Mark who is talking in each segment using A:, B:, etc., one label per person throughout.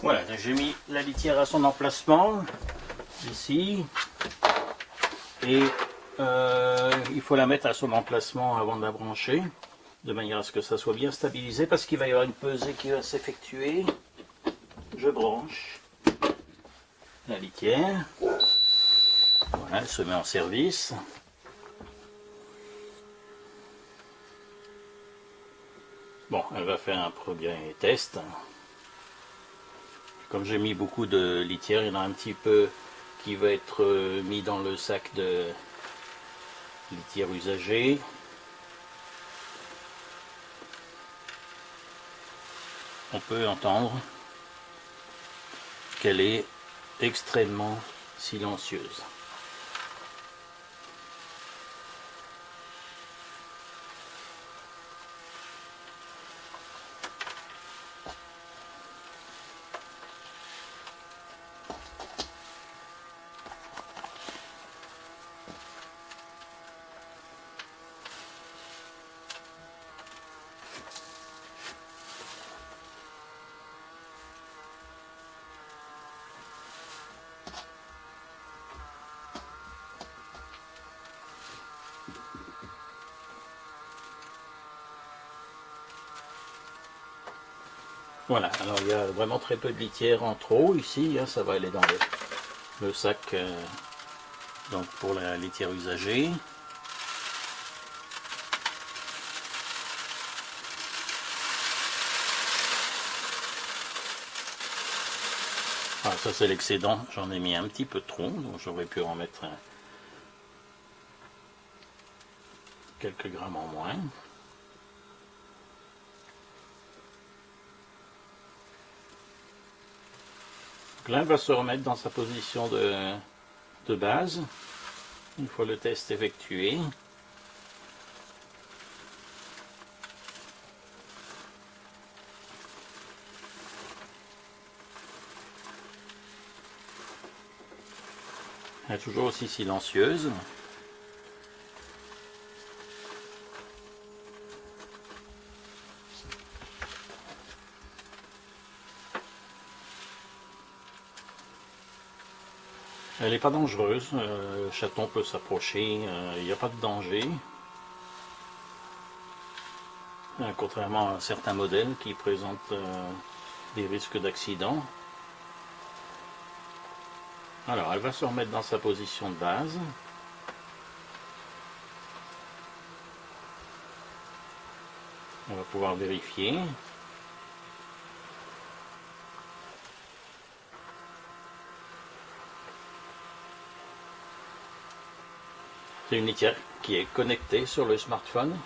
A: Voilà, j'ai mis la litière à son emplacement, ici, et il faut la mettre à son emplacement avant de la brancher, de manière à ce que ça soit bien stabilisé, parce qu'il va y avoir une pesée qui va s'effectuer. Je branche la litière, voilà, elle se met en service. Bon, elle va faire un premier test. Comme j'ai mis beaucoup de litière, il y en a un petit peu qui va être mis dans le sac de litière usagée. On peut entendre qu'elle est extrêmement silencieuse. Voilà, alors il y a vraiment très peu de litière en trop ici, hein, ça va aller dans le sac donc pour la litière usagée. Ah, ça c'est l'excédent, j'en ai mis un petit peu trop, donc j'aurais pu en mettre quelques grammes en moins. Donc là, elle va se remettre dans sa position de base, une fois le test effectué. Elle est toujours aussi silencieuse. Elle n'est pas dangereuse, le chaton peut s'approcher, il n'y a pas de danger. Contrairement à certains modèles qui présentent des risques d'accident. Alors, elle va se remettre dans sa position de base. On va pouvoir vérifier. C'est une litière qui est connectée sur le smartphone.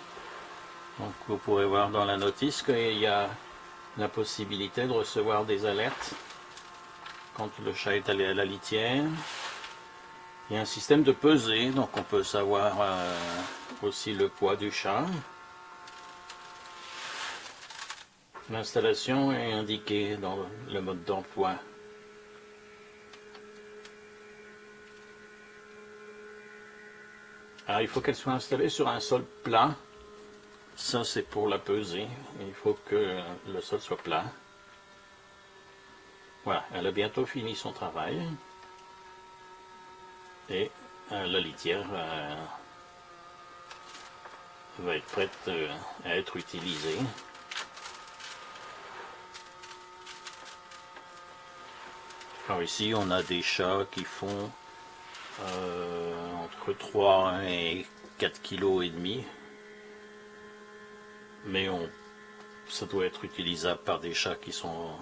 A: Donc vous pourrez voir dans la notice qu'il y a la possibilité de recevoir des alertes quand le chat est allé à la litière. Il y a un système de pesée, donc on peut savoir aussi le poids du chat. L'installation est indiquée dans le mode d'emploi. Alors il faut qu'elle soit installée sur un sol plat. Ça c'est pour la peser. Il faut que le sol soit plat. Voilà, elle a bientôt fini son travail. Et la litière va être prête à être utilisée. Alors ici on a des chats qui font entre 3 et 4 kg et demi, mais ça doit être utilisable par des chats qui sont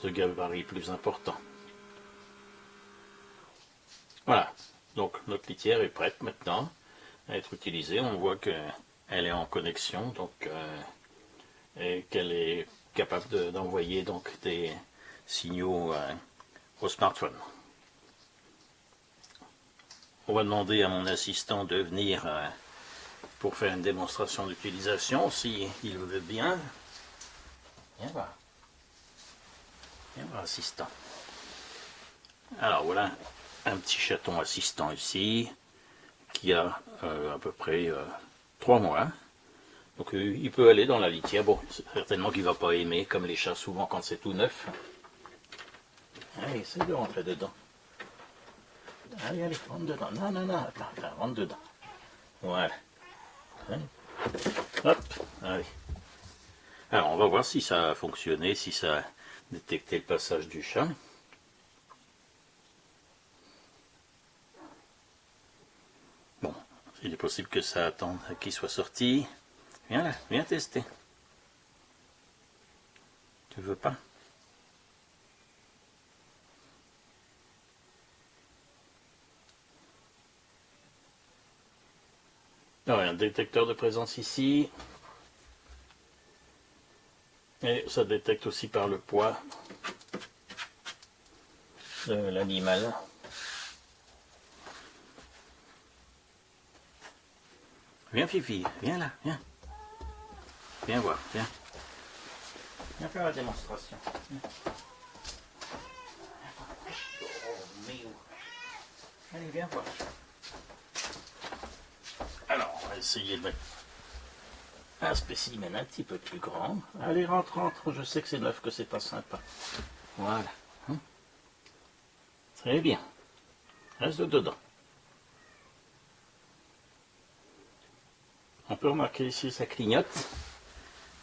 A: de gabarit plus important. Voilà, donc notre litière est prête maintenant à être utilisée. On voit qu'elle est en connexion, donc et qu'elle est capable d'envoyer donc des signaux au smartphone. On va demander à mon assistant de venir pour faire une démonstration d'utilisation, si il le veut bien. Viens voir. Viens voir, assistant. Alors voilà un petit chaton assistant ici, qui a à peu près 3 mois. Donc il peut aller dans la litière. Bon, certainement qu'il ne va pas aimer, comme les chats souvent quand c'est tout neuf. Allez, essaye de rentrer dedans. Allez, allez, rentre dedans. Non, non, non, attends, attends, rentre dedans. Voilà. Allez. Hop, allez. Alors, on va voir si ça a fonctionné, si ça a détecté le passage du chat. Bon, il est possible que ça attende qu'il soit sorti. Viens là, viens tester. Tu veux pas? Alors, il y a un détecteur de présence ici. Et ça détecte aussi par le poids de l'animal. Viens Fifi, viens là, viens. Viens voir, viens. Viens faire la démonstration. Viens. Allez, viens voir. Alors, on va essayer de mettre un spécimen un petit peu plus grand. Allez, rentre, rentre. Je sais que c'est neuf, que c'est pas sympa. Voilà. Très bien. Reste dedans. On peut remarquer ici, ça clignote,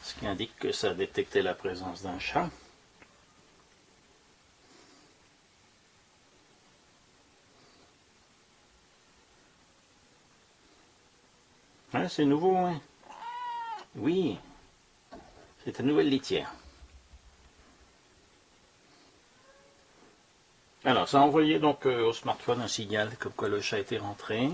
A: ce qui indique que ça a détecté la présence d'un chat. Ah, c'est nouveau, hein? Oui, c'est une nouvelle litière. Alors, ça a envoyé donc au smartphone un signal comme quoi le chat était rentré.